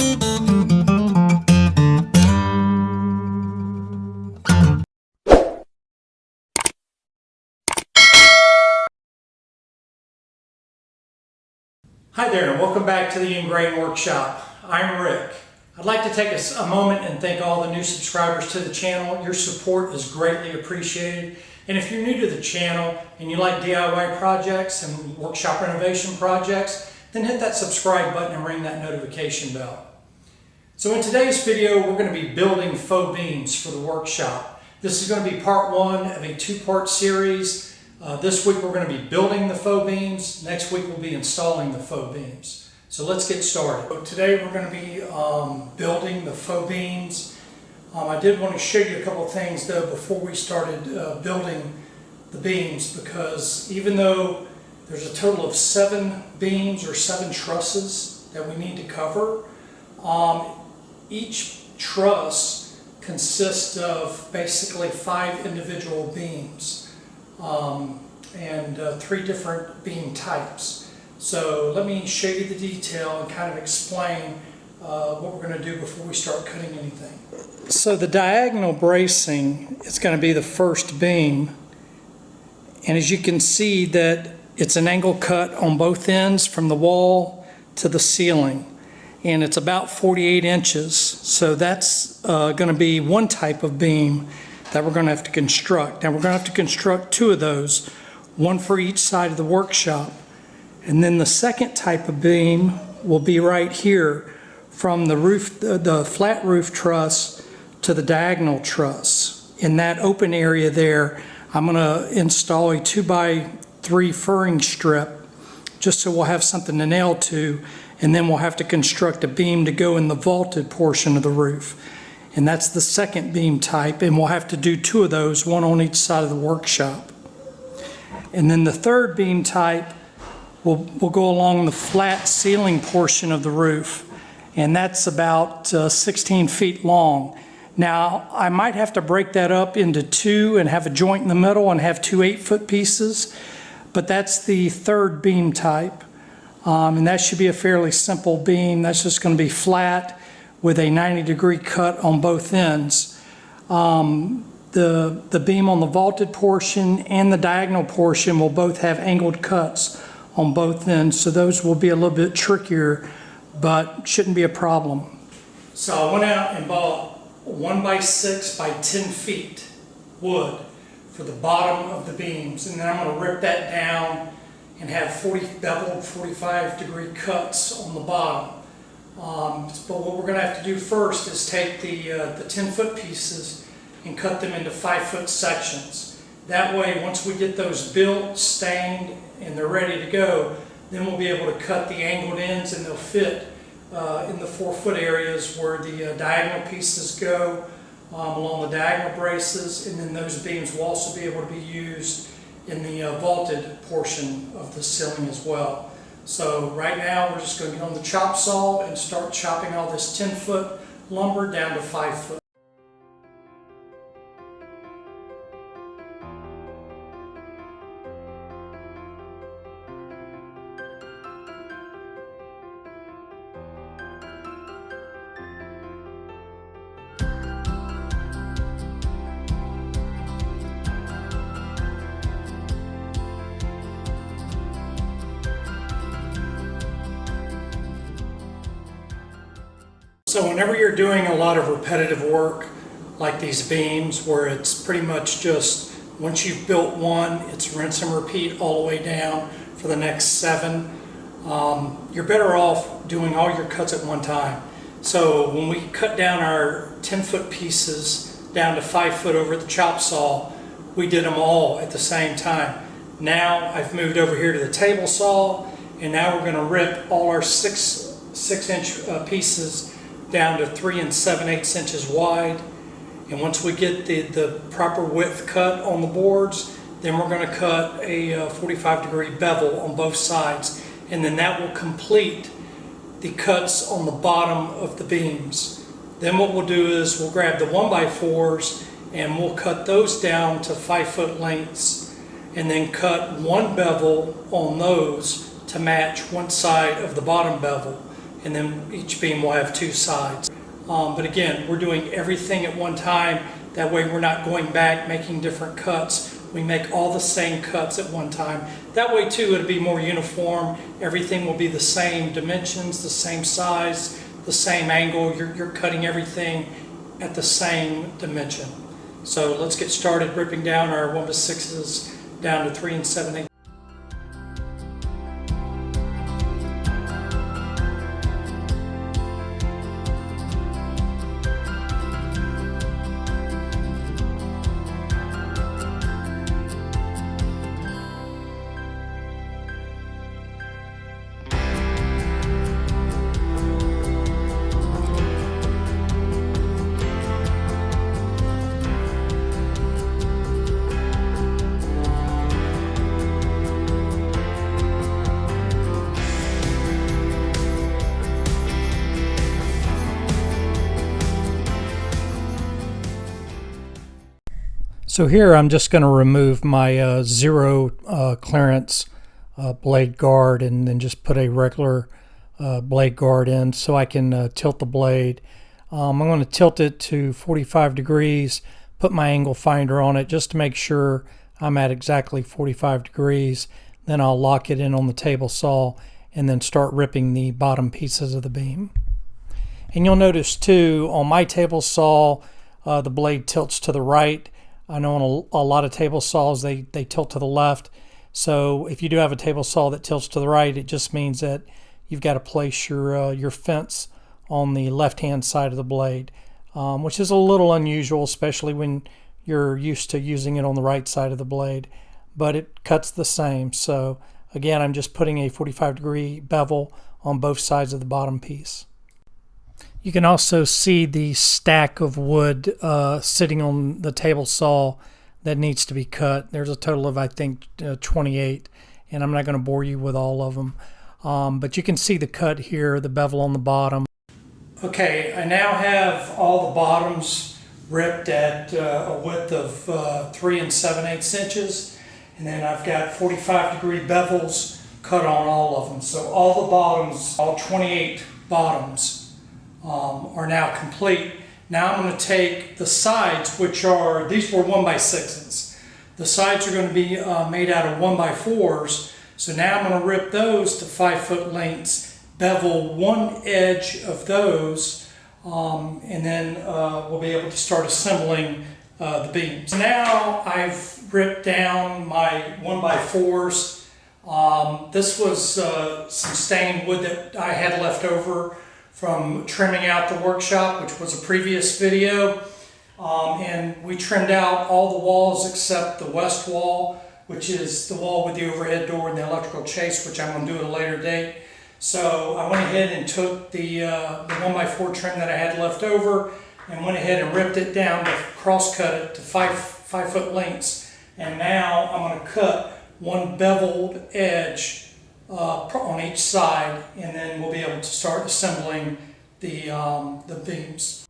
Hi there, and welcome back to the Engraving Workshop. I'm Rick. I'd like to take a moment and thank all the new subscribers to the channel. Your support is greatly appreciated. And if you're new to the channel and you like DIY projects and workshop renovation projects, then hit that subscribe button and ring that notification bell. So in today's video, we're going to be building faux beams for the workshop. This is going to be part one of a two-part series. This week we're going to be building the faux beams. Next week we'll be installing the faux beams. So let's get started. So today we're going to be building the faux beams. I did want to show you a couple of things though before we started building the beams, because even though there's a total of 7 beams or 7 trusses that we need to cover, each truss consists of basically 5 individual beams. And 3 different beam types. So let me show you the detail and kind of explain what we're going to do before we start cutting anything. So the diagonal bracing is going to be the first beam, and as you can see that it's an angle cut on both ends from the wall to the ceiling, and it's about 48 inches. So that's going to be one type of beam that we're going to have to construct. Now we're going to have to construct 2 of those, one for each side of the workshop. And then the second type of beam will be right here from the roof, the flat roof truss to the diagonal truss. In that open area there, I'm going to install a 2x3 furring strip just so we'll have something to nail to, and then we'll have to construct a beam to go in the vaulted portion of the roof. And that's the second beam type, and we'll have to do 2 of those, one on each side of the workshop. And then the third beam type will go along the flat ceiling portion of the roof, and that's about 16 feet long. Now I might have to break that up into 2 and have a joint in the middle and have 2 8-foot pieces, but that's the third beam type. And that should be a fairly simple beam. That's just going to be flat with a 90-degree cut on both ends. The beam on the vaulted portion and the diagonal portion will both have angled cuts on both ends, so those will be a little bit trickier, but shouldn't be a problem. So I went out and bought 1x6 by 10 feet wood for the bottom of the beams, and then I'm going to rip that down and have 40 beveled 45-degree cuts on the bottom. But what we're going to have to do first is take the 10-foot pieces and cut them into 5-foot sections. That way, once we get those built, stained, and they're ready to go, then we'll be able to cut the angled ends, and they'll fit in the 4-foot areas where the diagonal pieces go along the diagonal braces, and then those beams will also be able to be used in the vaulted portion of the ceiling as well. So right now we're just going to get on the chop saw and start chopping all this 10-foot lumber down to 5-foot. So whenever you're doing a lot of repetitive work like these beams, where it's pretty much just once you've built one, it's rinse and repeat all the way down for the next 7, you're better off doing all your cuts at one time. So when we cut down our 10-foot pieces down to 5-foot over at the chop saw, we did them all at the same time. Now I've moved over here to the table saw, and now we're going to rip all our 6-inch pieces down to 3 7/8 inches wide. And once we get the proper width cut on the boards, then we're going to cut a 45-degree bevel on both sides, and then that will complete the cuts on the bottom of the beams. Then what we'll do is we'll grab the 1x4s and we'll cut those down to 5-foot lengths, and then cut one bevel on those to match one side of the bottom bevel. and then each beam will have 2 sides. But again, we're doing everything at one time. That way we're not going back making different cuts. We make all the same cuts at one time. That way too, it'll be more uniform. Everything will be the same dimensions, the same size, the same angle. You're cutting everything at the same dimension. So let's get started ripping down our 1/6s down to 3 7/8. So here I'm just going to remove my zero clearance blade guard and then just put a regular blade guard in so I can tilt the blade. I'm going to tilt it to 45 degrees, put my angle finder on it just to make sure I'm at exactly 45 degrees. Then I'll lock it in on the table saw and then start ripping the bottom pieces of the beam. And you'll notice too, on my table saw, the blade tilts to the right. I know on a lot of table saws they tilt to the left. So if you do have a table saw that tilts to the right, it just means that you've got to place your fence on the left-hand side of the blade, which is a little unusual, especially when you're used to using it on the right side of the blade. But it cuts the same. So again, I'm just putting a 45-degree bevel on both sides of the bottom piece. You can also see the stack of wood sitting on the table saw that needs to be cut. There's a total of, I think, 28, and I'm not going to bore you with all of them. But you can see the cut here, the bevel on the bottom. Okay, I now have all the bottoms ripped at a width of 3 7/8 inches, and then I've got 45-degree bevels cut on all of them. So all the bottoms, all 28 bottoms, are now complete. Now I'm going to take the sides, which are, these were 1/6s. The sides are going to be made out of 1/4s. So now I'm going to rip those to 5-foot lengths, bevel one edge of those, and then we'll be able to start assembling the beams. Now I've ripped down my 1/4s. This was some stained wood that I had left over from trimming out the workshop, which was a previous video. And we trimmed out all the walls except the west wall, which is the wall with the overhead door and the electrical chase, which I'm going to do at a later date. So I went ahead and took the 1x4 trim that I had left over and went ahead and ripped it down to cross-cut it to 5-foot lengths. And now I'm going to cut one beveled edge on each side, and then we'll be able to start assembling the beams.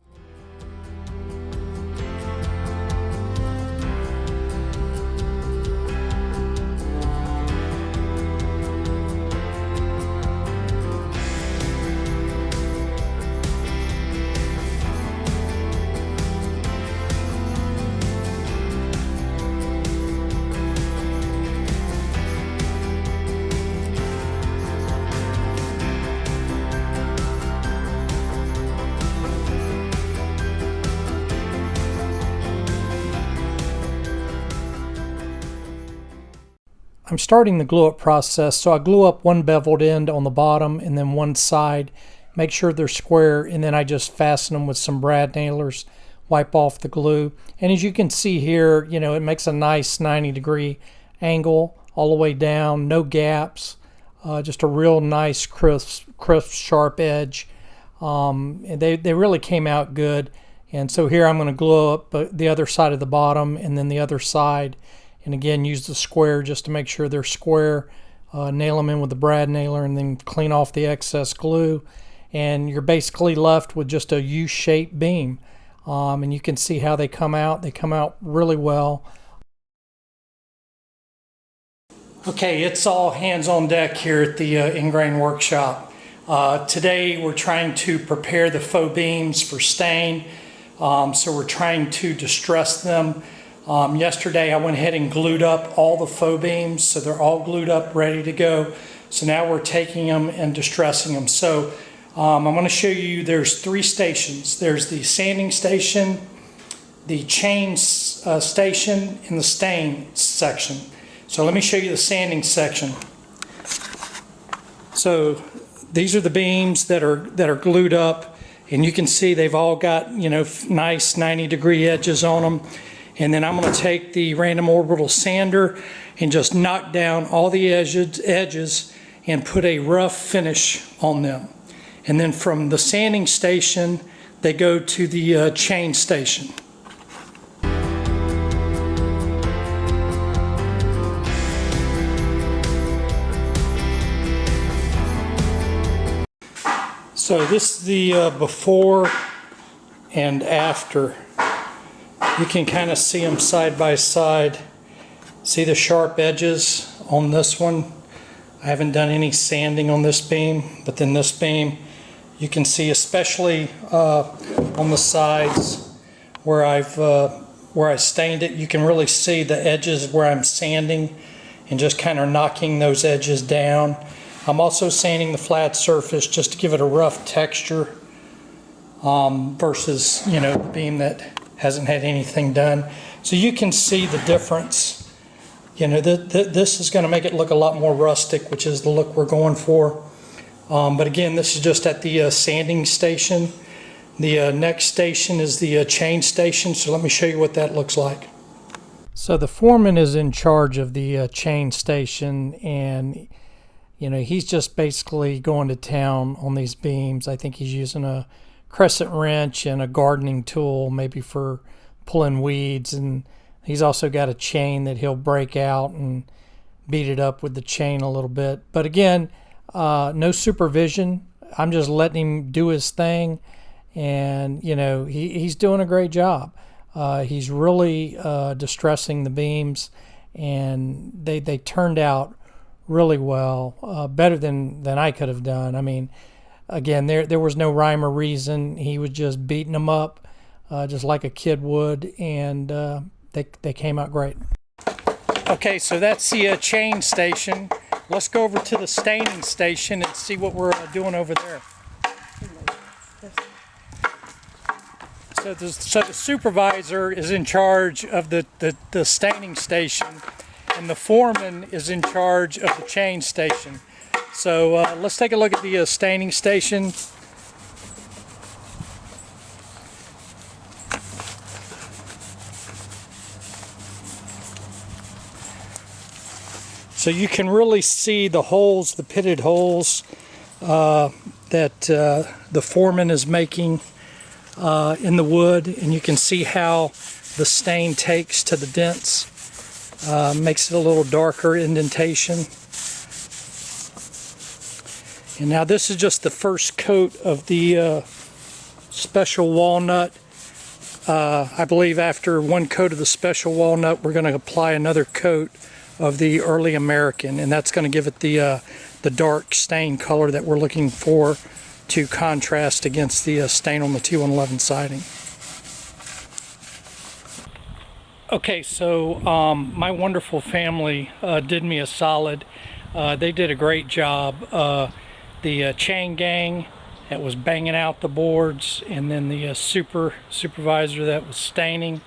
I'm starting the glue up process, so I glue up one beveled end on the bottom and then one side, make sure they're square, and then I just fasten them with some brad nailers, wipe off the glue. And as you can see here, you know, it makes a nice 90-degree angle all the way down, no gaps, just a real nice crisp sharp edge. And they really came out good. And so here I'm going to glue up the other side of the bottom and then the other side. And again, use the square just to make sure they're square. Nail them in with the brad nailer and then clean off the excess glue. And you're basically left with just a U-shaped beam. And you can see how they come out. They come out really well. Okay, it's all hands on deck here at the Ingrain workshop. Today we're trying to prepare the faux beams for stain. So we're trying to distress them. Yesterday I went ahead and glued up all the faux beams, so they're all glued up, ready to go. So now we're taking them and distressing them. So I'm going to show you, there's 3 stations. There's the sanding station, the chain station, and the stain section. So let me show you the sanding section. So these are the beams that are glued up, and you can see they've all got, you know, nice 90-degree edges on them. And then I'm going to take the random orbital sander and just knock down all the edges and put a rough finish on them. And then from the sanding station, they go to the chain station. So this is the before and after. You can kind of see them side by side. See the sharp edges on this one? I haven't done any sanding on this beam, but then this beam, you can see, especially on the sides where I stained it, you can really see the edges where I'm sanding and just kind of knocking those edges down. I'm also sanding the flat surface just to give it a rough texture versus, you know, the beam that hasn't had anything done. So you can see the difference. You know, this is going to make it look a lot more rustic, which is the look we're going for. But again, this is just at the sanding station. The next station is the chain station. So let me show you what that looks like. So the foreman is in charge of the chain station, and you know, he's just basically going to town on these beams. I think he's using a crescent wrench and a gardening tool, maybe for pulling weeds, and he's also got a chain that he'll break out and beat it up with the chain a little bit. But again, no supervision. I'm just letting him do his thing, and you know, he's doing a great job. He's really distressing the beams, and they turned out really well, better than I could have done. I mean, again, there was no rhyme or reason. He was just beating them up just like a kid would, and they came out great. Okay, so that's the chain station. Let's go over to the staining station and see what we're doing over there. So the supervisor is in charge of the staining station, and the foreman is in charge of the chain station. So let's take a look at the staining station. So you can really see the holes, the pitted holes that the foreman is making in the wood, and you can see how the stain takes to the dents, makes it a little darker indentation. And now this is just the first coat of the special walnut. I believe after one coat of the special walnut, we're going to apply another coat of the early American, and that's going to give it the dark stain color that we're looking for to contrast against the stain on the T111 siding. Okay, so my wonderful family did me a solid. They did a great job. The chain gang that was banging out the boards, and then the supervisor that was staining,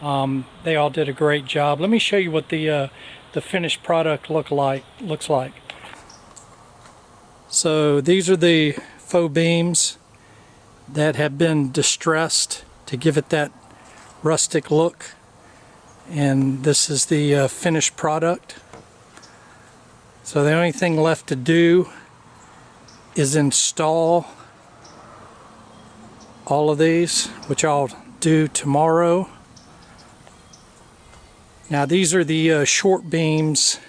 they all did a great job. Let me show you what the finished product looks like. So these are the faux beams that have been distressed to give it that rustic look, and this is the finished product. So the only thing left to do is install all of these, which I'll do tomorrow. Now these are the short beams.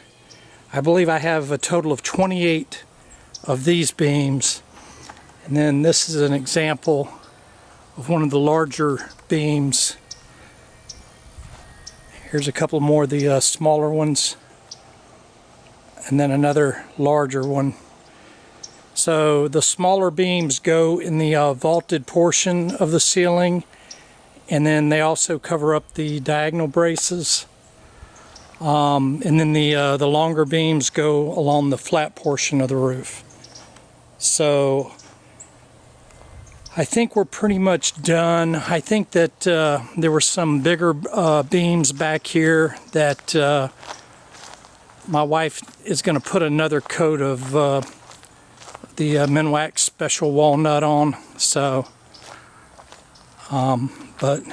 I believe I have a total of 28 of these beams, and then this is an example of one of the larger beams. Here's a couple more of the smaller ones, and then another larger one. So the smaller beams go in the vaulted portion of the ceiling, and then they also cover up the diagonal braces. And then the longer beams go along the flat portion of the roof. So I think we're pretty much done. I think that there were some bigger beams back here that my wife is going to put another coat of the Minwax Special Walnut on. So, but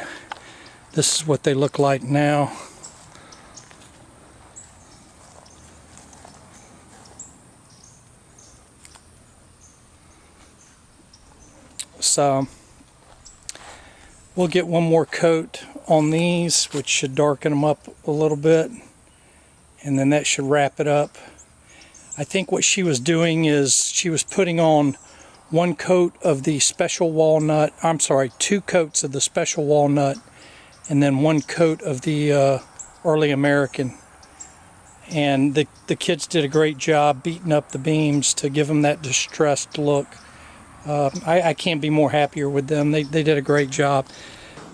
this is what they look like now. So we'll get one more coat on these, which should darken them up a little bit, and then that should wrap it up. I think what she was doing is she was putting on one coat of the Special Walnut, I'm sorry, 2 coats of the Special Walnut, and then 1 coat of the Early American. And the kids did a great job beating up the beams to give them that distressed look. I can't be more happier with them. They did a great job.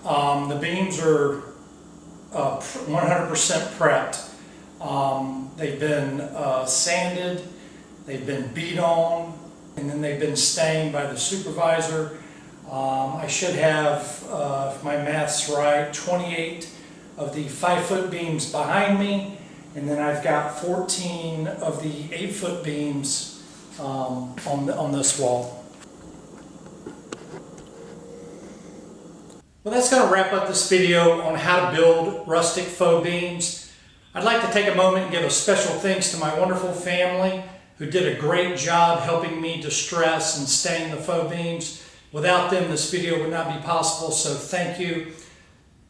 The beams are 100% prepped. They've been sanded, they've been beat on, and then they've been stained by the supervisor. I should have, if my math's right, 28 of the 5-foot beams behind me, and then I've got 14 of the 8-foot beams on this wall. Well, that's going to wrap up this video on how to build rustic faux beams. I'd like to take a moment and give a special thanks to my wonderful family who did a great job helping me distress and stain the faux beams. Without them, this video would not be possible, so thank you.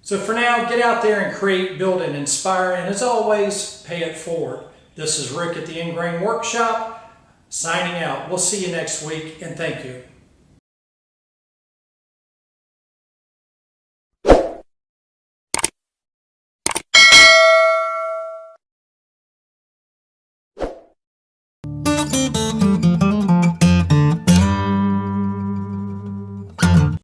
So for now, get out there and create, build, and inspire, and as always, pay it forward. This is Rick at the Ingrain Workshop, signing out. We'll see you next week, and thank you.